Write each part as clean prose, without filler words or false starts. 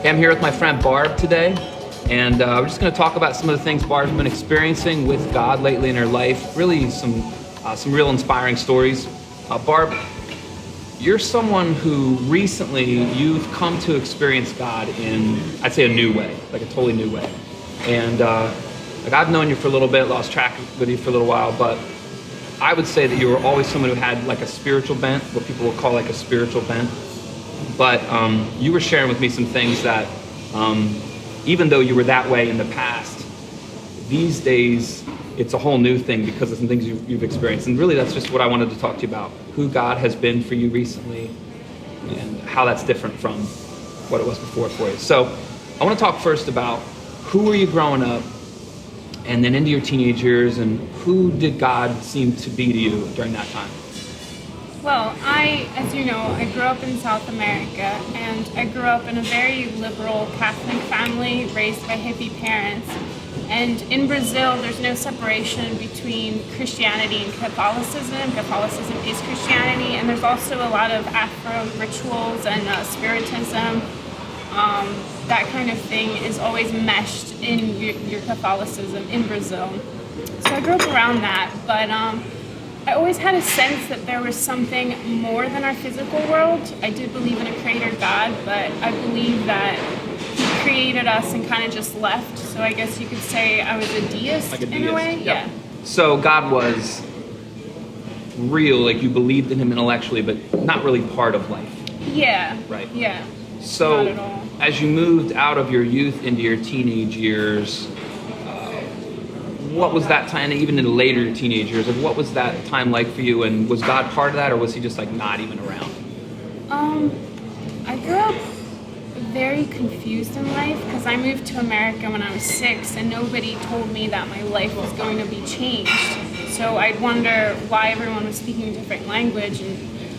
I'm here with my friend Barb today, and we're just going to talk about some of the things Barb's been experiencing with God lately in her life. Really, some real inspiring stories. Barb, you're someone who recently you've come to experience God in, I'd say, a new way, like a totally new way. And like I've known you for a little bit, lost track with you for a little while, but I would say that you were always someone who had like a spiritual bent, what people would call like a spiritual bent. But you were sharing with me some things that, even though you were that way in the past, these days it's a whole new thing because of some things you've experienced. And really that's just what I wanted to talk to you about, who God has been for you recently and how that's different from what it was before for you. So I want to talk first about who were you growing up and then into your teenage years, and who did God seem to be to you during that time? Well, as you know, I grew up in South America, and I grew up in a very liberal Catholic family raised by hippie parents. And in Brazil, there's no separation between Christianity and Catholicism. Catholicism is Christianity, and there's also a lot of Afro rituals and spiritism. That kind of thing is always meshed in your Catholicism in Brazil. So I grew up around that, but I always had a sense that there was something more than our physical world. I did believe in a creator God, but I believe that he created us and kind of just left. So I guess you could say I was a deist, Like a in a way. Yep. Yeah. So God was real, like you believed in him intellectually, but not really part of life. Yeah. Right. Yeah. So Not at all. as you moved out of your youth into your teenage years, what was that time, even in the later teenage years, like what was that time like for you, and was God part of that, or was he just like not even around? I grew up very confused in life because I moved to America when I was 6, and nobody told me that my life was going to be changed. So I'd wonder why everyone was speaking a different language, and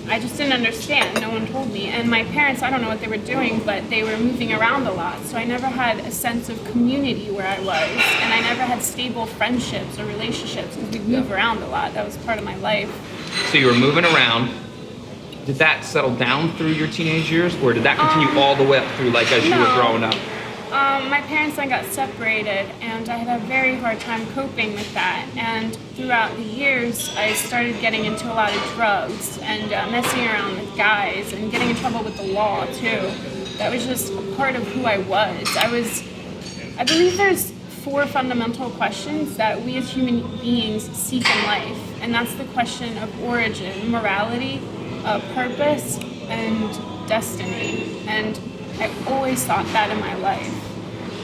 I just didn't understand. No one told me. And my parents, I don't know what they were doing, but they were moving around a lot. So I never had a sense of community where I was. And I never had stable friendships or relationships because we'd move around a lot. That was part of my life. So you were moving around. Did that settle down through your teenage years, or did that continue all the way up through, like as you were growing up? My parents and I got separated, and I had a very hard time coping with that. And throughout the years, I started getting into a lot of drugs and messing around with guys and getting in trouble with the law too. That was just a part of who I was. I believe there's 4 fundamental questions that we as human beings seek in life, and that's the question of origin, morality, purpose, and destiny. And I always thought that in my life.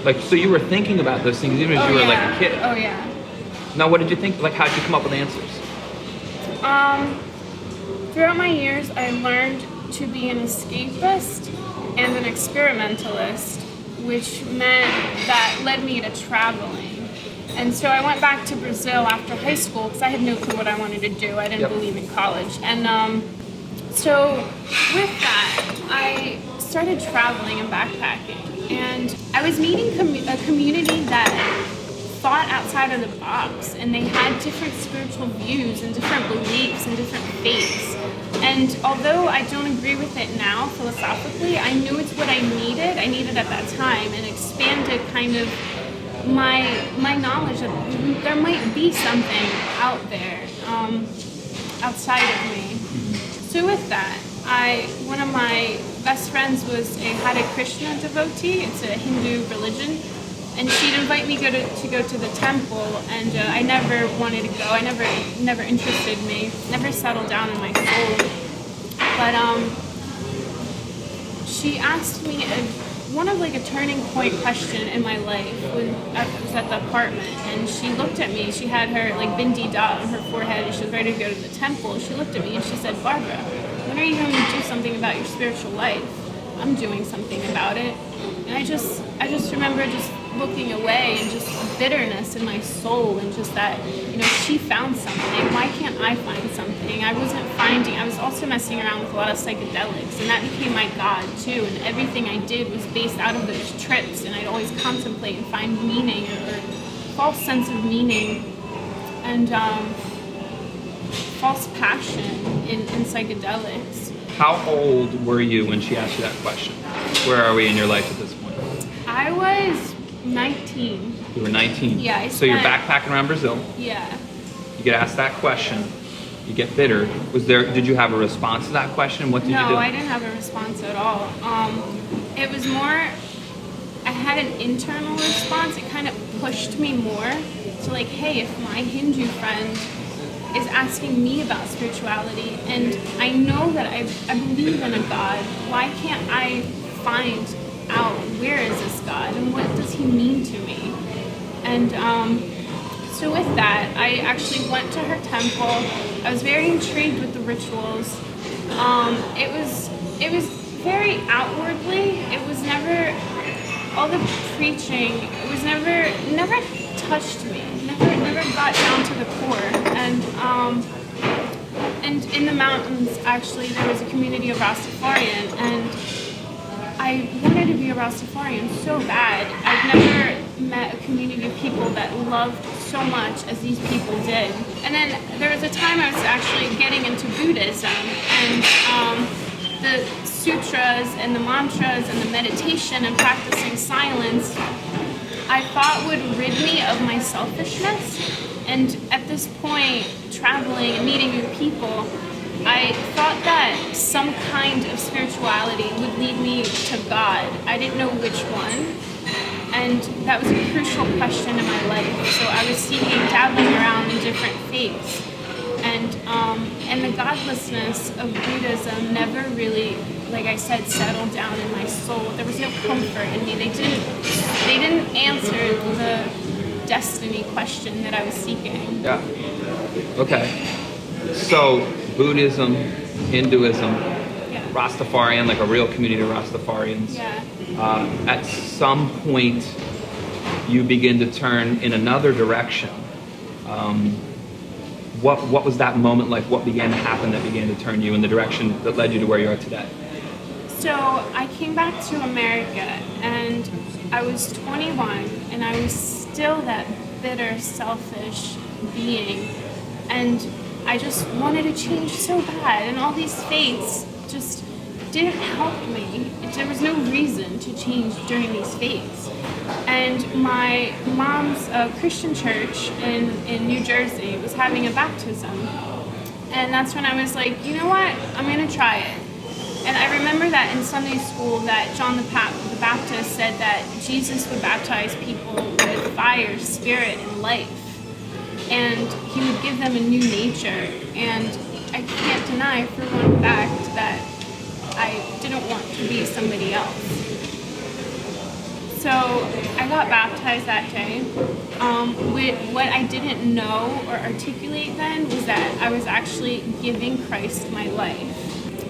Like, so you were thinking about those things even as you were like a kid? Oh yeah. Now, what did you think? Like, how did you come up with answers? Throughout my years, I learned to be an escapist and an experimentalist, which meant that led me to traveling. And so I went back to Brazil after high school because I had no clue what I wanted to do. I didn't believe in college. And so with that, I started traveling and backpacking. And I was meeting a community that thought outside of the box, and they had different spiritual views and different beliefs and different faiths. And although I don't agree with it now philosophically, I knew it's what I needed. I needed at that time, and expanded kind of my knowledge that there might be something out there outside of me. So with that, one of my best friends was a Hare Krishna devotee. It's a Hindu religion, and she'd invite me to go to the temple, and I never wanted to go. I never interested me, never settled down in my soul. But she asked me one of like a turning point question in my life when I was at the apartment, and she looked at me. She had her like bindi dot on her forehead, and she was ready to go to the temple. She looked at me and she said, "Barbara, when are you going to do something about your spiritual life?" I'm doing something about it. And I just remember just looking away, and just bitterness in my soul, and just that, she found something. Why can't I find something? I was also messing around with a lot of psychedelics, and that became my God too. And everything I did was based out of those trips, and I'd always contemplate and find meaning or false sense of meaning and false passion in psychedelics. How old were you when she asked you that question? Where are we in your life at this point? I was 19. You were 19. Yeah, So you're backpacking around Brazil. Yeah. You get asked that question. You get bitter. Did you have a response to that question? What did you do? No, I didn't have a response at all. It was more, I had an internal response. It kind of pushed me more to like, hey, if my Hindu friend is asking me about spirituality and I know that I believe in a God, why can't I find out where is this God and what does he mean to me? And so with that, I actually went to her temple. I was very intrigued with the rituals. It was very outwardly. It was never all the preaching. It was never touched me. Never got down to the core. And in the mountains, actually, there was a community of Rastafarian, and I wanted to be a Rastafarian so bad. I've never met a community of people that loved so much as these people did. And then there was a time I was actually getting into Buddhism, and the sutras and the mantras and the meditation and practicing silence, I thought would rid me of my selfishness. And at this point, traveling and meeting new people, I thought that some kind of spirituality would lead me to God. I didn't know which one. And that was a crucial question in my life. So I was seeking, dabbling around in different faiths. And the godlessness of Buddhism never really, like I said, settled down in my soul. There was no comfort in me. They didn't answer the destiny question that I was seeking. Yeah. Okay. So Buddhism, Hinduism, Yeah. Rastafarian, like a real community of Rastafarians. Yeah. At some point, you begin to turn in another direction. What was that moment like? What began to happen that began to turn you in the direction that led you to where you are today? So I came back to America, and I was 21, and I was still that bitter, selfish being, and I just wanted to change so bad, and all these faiths just didn't help me. There was no reason to change during these faiths. And my mom's Christian church in New Jersey was having a baptism, and that's when I was like, you know what, I'm gonna try it. And I remember that in Sunday school that John the Baptist said that Jesus would baptize people with fire, spirit, and life. And he would give them a new nature. And I can't deny for one fact that I didn't want to be somebody else. So I got baptized that day. What I didn't know or articulate then was that I was actually giving Christ my life.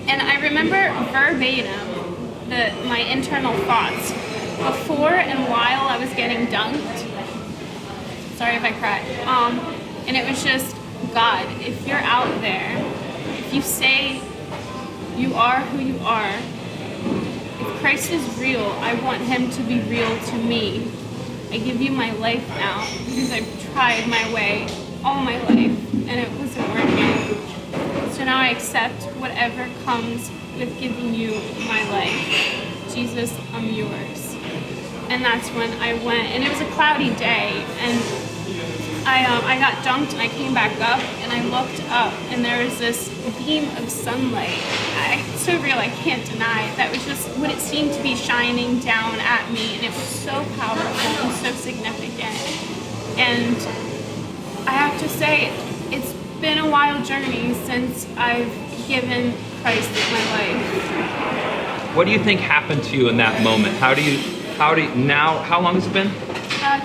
And I remember verbatim my internal thoughts before and while I was getting dunked. Sorry if I cry. And it was just, God, if you're out there, if you say you are who you are, if Christ is real, I want him to be real to me. I give you my life now because I've tried my way all my life and it wasn't working. So now I accept whatever comes with giving you my life. Jesus, I'm yours. And that's when I went, and it was a cloudy day, and I got dunked and I came back up and I looked up and there was this beam of sunlight. It's so real, I can't deny it. That was just what it seemed to be shining down at me, and it was so powerful and so significant. And I have to say, it's been a wild journey since I've given Christ my life. What do you think happened to you in that moment? How long has it been?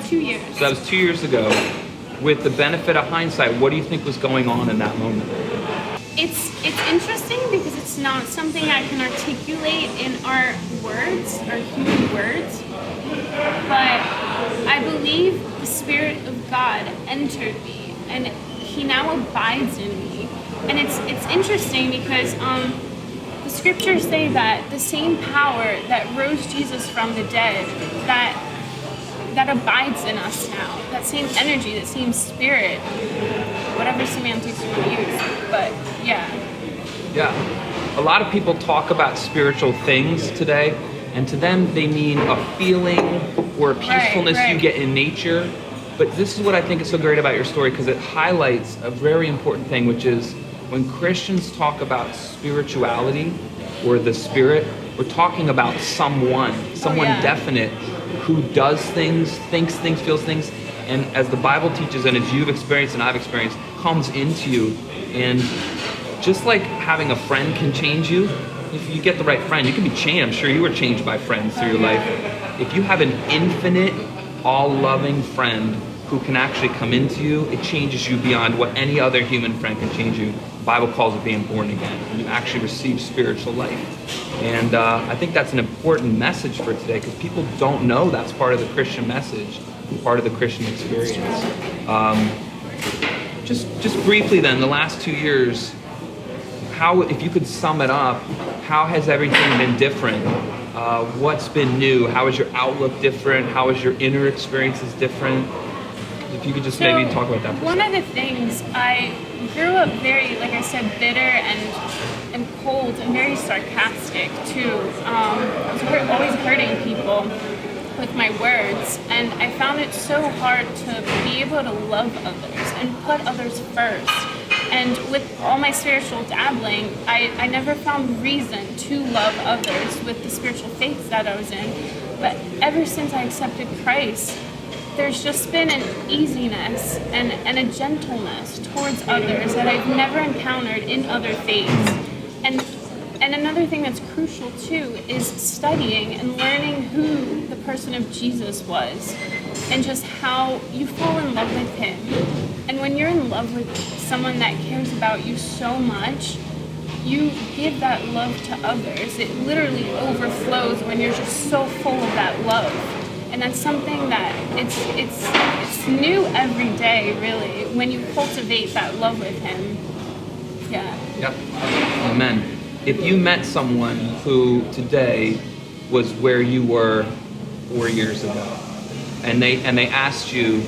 2 years. So that was 2 years ago. With the benefit of hindsight, what do you think was going on in that moment? It's interesting because it's not something I can articulate in our words, our human words, but I believe the Spirit of God entered me, and he now abides in me. And it's interesting because the scriptures say that the same power that rose Jesus from the dead, that abides in us now, that same energy, that same spirit, whatever semantics you want to use, but yeah. Yeah. A lot of people talk about spiritual things today, And to them, they mean a feeling or a peacefulness you right. get in nature. But this is what I think is so great about your story, because it highlights a very important thing, which is when Christians talk about spirituality or the Spirit, we're talking about someone definite who does things, thinks things, feels things, and as the Bible teaches, and as you've experienced and I've experienced, comes into you. And just like having a friend can change you, if you get the right friend, you can be changed. I'm sure you were changed by friends through your life. If you have an infinite, all-loving friend who can actually come into you, it changes you beyond what any other human friend can change you. The Bible calls it being born again. You actually receive spiritual life. And I think that's an important message for today, because people don't know that's part of the Christian message, part of the Christian experience. Just briefly then, the last 2 years, how, if you could sum it up, how has everything been different? What's been new? How is your outlook different? How is your inner experiences different? If you could just maybe talk about that for a One of the things, I grew up very, like I said, bitter and cold and very sarcastic too. I was always hurting people with my words, and I found it so hard to be able to love others and put others first. And with all my spiritual dabbling, I never found reason to love others with the spiritual faiths that I was in. But ever since I accepted Christ, there's just been an easiness and a gentleness towards others that I've never encountered in other faiths. And another thing that's crucial too is studying and learning who the person of Jesus was, and just how you fall in love with him. And when you're in love with someone that cares about you so much, you give that love to others. It literally overflows when you're just so full of that love. And that's something that it's new every day, really, when you cultivate that love with him. Yeah. Yep. Amen. If you met someone who today was where you were 4 years ago, and they asked you,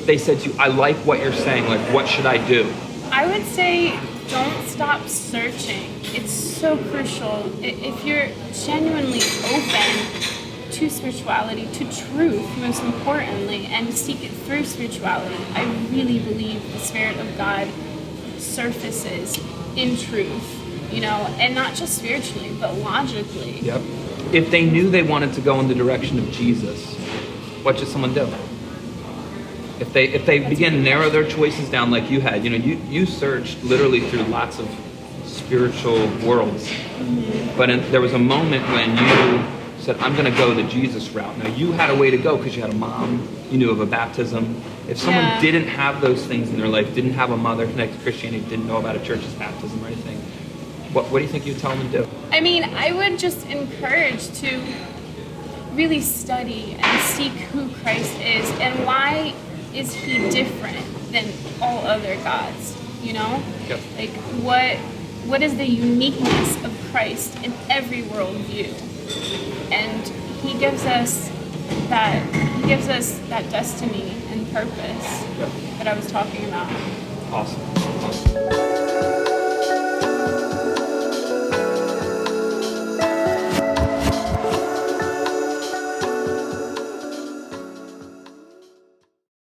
they said to you, I like what you're saying, like, what should I do? I would say don't stop searching. It's so crucial. If you're genuinely open to spirituality, to truth, most importantly, and seek it through spirituality, I really believe the Spirit of God surfaces in truth, you know, and not just spiritually, but logically. Yep. If they knew they wanted to go in the direction of Jesus, what should someone do? If they begin to narrow their choices down like you had, you know, you searched literally through lots of spiritual worlds, but there was a moment when you said, I'm going to go the Jesus route. Now, you had a way to go because you had a mom, you knew of a baptism. If someone didn't have those things in their life, didn't have a mother connected to Christianity, didn't know about a church's baptism or anything, what do you think you'd tell them to do? I mean, I would just encourage to really study and seek who Christ is and why is he different than all other gods, you know? Yep. Like, what is the uniqueness of Christ in every worldview? And he gives us that destiny and purpose that I was talking about. Awesome.